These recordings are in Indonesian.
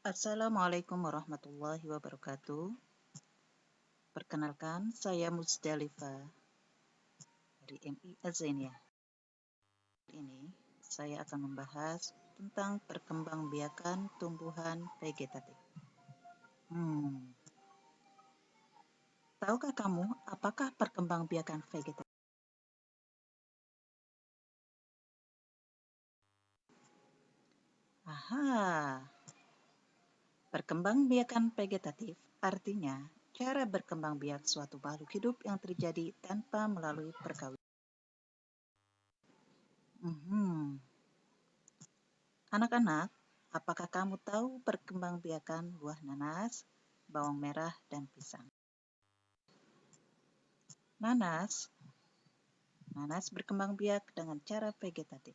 Assalamualaikum warahmatullahi wabarakatuh. Perkenalkan, saya Musdalifah dari MI Azania. Ini saya akan membahas tentang perkembangbiakan tumbuhan vegetatif. Tahukah kamu apakah perkembangbiakan vegetatif? Perkembangbiakan vegetatif artinya cara berkembang biak suatu makhluk hidup yang terjadi tanpa melalui perkawinan. Anak-anak, apakah kamu tahu perkembangbiakan buah nanas, bawang merah, dan pisang? Nanas berkembang biak dengan cara vegetatif.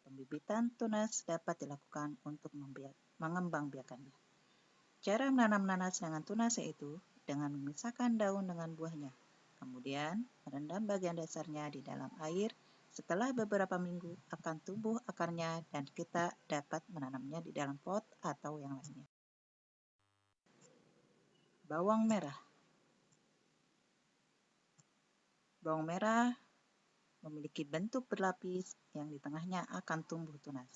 Pembibitan tunas dapat dilakukan untuk mengembangbiakannya. Cara menanam nanas dengan tunas yaitu dengan memisahkan daun dengan buahnya, kemudian merendam bagian dasarnya di dalam air. Setelah beberapa minggu akan tumbuh akarnya dan kita dapat menanamnya di dalam pot atau yang lainnya. Bawang merah. Bawang merah memiliki bentuk berlapis yang di tengahnya akan tumbuh tunas.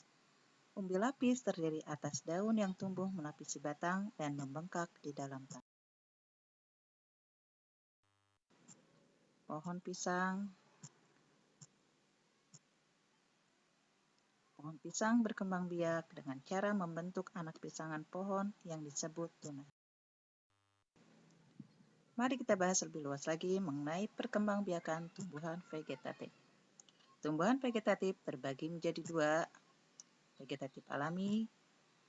Umbi lapis terdiri atas daun yang tumbuh melapisi batang dan membengkak di dalam tanah. Pohon pisang. Pohon pisang berkembang biak dengan cara membentuk anak pisangan pohon yang disebut tunas. Mari kita bahas lebih luas lagi mengenai perkembangbiakan tumbuhan vegetatif. Tumbuhan vegetatif terbagi menjadi dua, vegetatif alami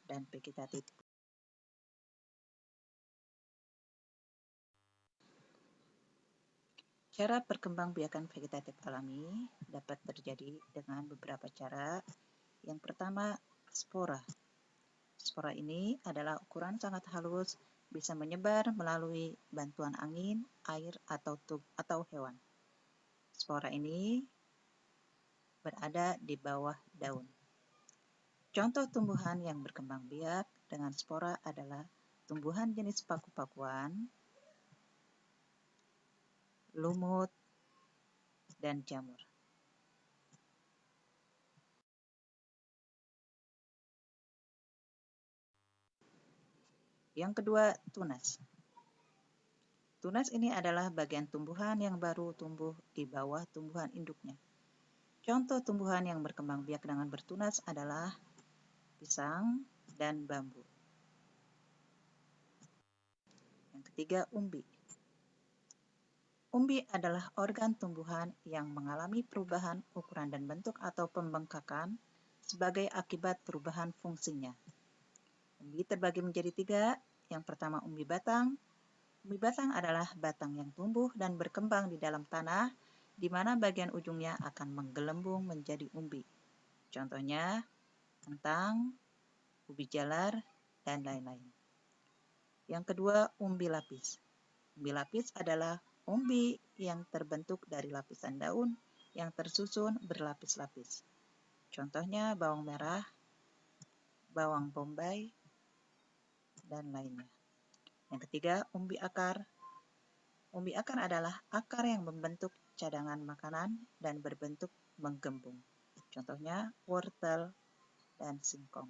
dan vegetatif. Cara perkembangbiakan vegetatif alami dapat terjadi dengan beberapa cara. Yang pertama, spora. Spora ini adalah ukuran sangat halus, bisa menyebar melalui bantuan angin, air, atau hewan. Spora ini berada di bawah daun. Contoh tumbuhan yang berkembang biak dengan spora adalah tumbuhan jenis paku-pakuan, lumut, dan jamur. Yang kedua, tunas. Tunas ini adalah bagian tumbuhan yang baru tumbuh di bawah tumbuhan induknya. Contoh tumbuhan yang berkembang biak dengan bertunas adalah pisang dan bambu. Yang ketiga, umbi. Umbi adalah organ tumbuhan yang mengalami perubahan ukuran dan bentuk atau pembengkakan sebagai akibat perubahan fungsinya. Umbi terbagi menjadi tiga. Yang pertama, umbi batang. Umbi batang adalah batang yang tumbuh dan berkembang di dalam tanah, di mana bagian ujungnya akan menggelembung menjadi umbi. Contohnya, kentang, ubi jalar, dan lain-lain. Yang kedua, umbi lapis. Umbi lapis adalah umbi yang terbentuk dari lapisan daun yang tersusun berlapis-lapis. Contohnya bawang merah, bawang bombay, dan lainnya. Yang ketiga, umbi akar. Umbi akar adalah akar yang membentuk cadangan makanan dan berbentuk menggembung. Contohnya wortel dan singkong.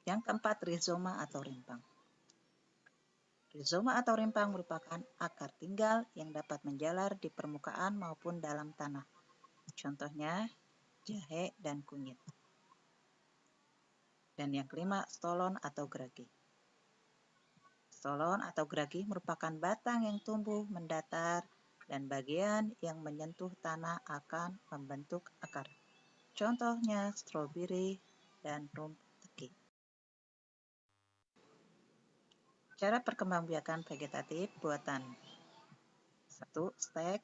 Yang keempat, rizoma atau rimpang. Rizoma atau rimpang merupakan akar tinggal yang dapat menjalar di permukaan maupun dalam tanah. Contohnya jahe dan kunyit. Dan yang kelima, stolon atau geragi. Stolon atau geragi merupakan batang yang tumbuh mendatar dan bagian yang menyentuh tanah akan membentuk akar. Contohnya stroberi dan rumput teki. Cara perkembangbiakan vegetatif buatan. 1. Stek.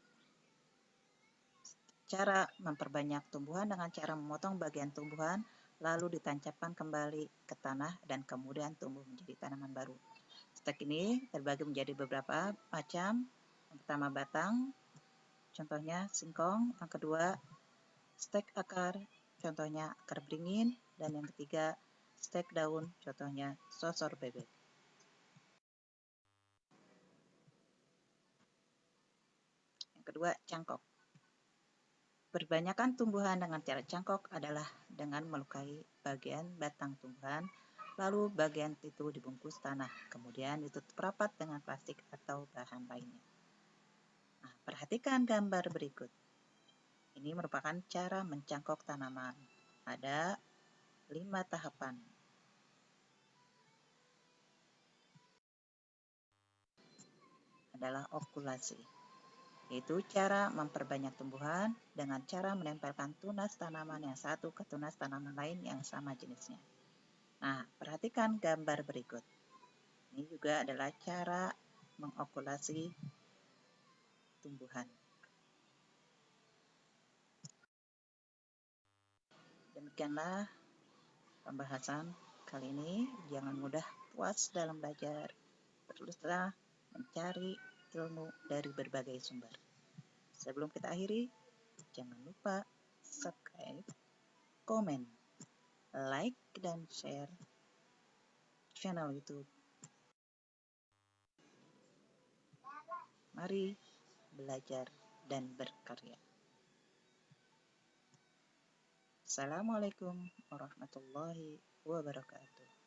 Cara memperbanyak tumbuhan dengan cara memotong bagian tumbuhan lalu ditancapkan kembali ke tanah dan kemudian tumbuh menjadi tanaman baru. Stek ini terbagi menjadi beberapa macam. Yang pertama, batang, contohnya singkong. Yang kedua, stek akar, contohnya akar beringin. Dan yang ketiga, stek daun, contohnya sosor bebek. Yang kedua, cangkok. Perbanyakan tumbuhan dengan cara cangkok adalah dengan melukai bagian batang tumbuhan, lalu bagian itu dibungkus tanah, kemudian ditutup rapat dengan plastik atau bahan lainnya. Nah, perhatikan gambar berikut. Ini merupakan cara mencangkok tanaman. Ada 5 tahapan. Adalah okulasi, yaitu cara memperbanyak tumbuhan dengan cara menempelkan tunas tanaman yang satu ke tunas tanaman lain yang sama jenisnya. Nah, perhatikan gambar berikut. Ini juga adalah cara mengokulasi tumbuhan. Demikianlah pembahasan kali ini. Jangan mudah puas dalam belajar. Teruslah mencari ilmu dari berbagai sumber. Sebelum kita akhiri, jangan lupa subscribe, komen, like, dan share channel YouTube. Mari belajar dan berkarya. Assalamualaikum warahmatullahi wabarakatuh.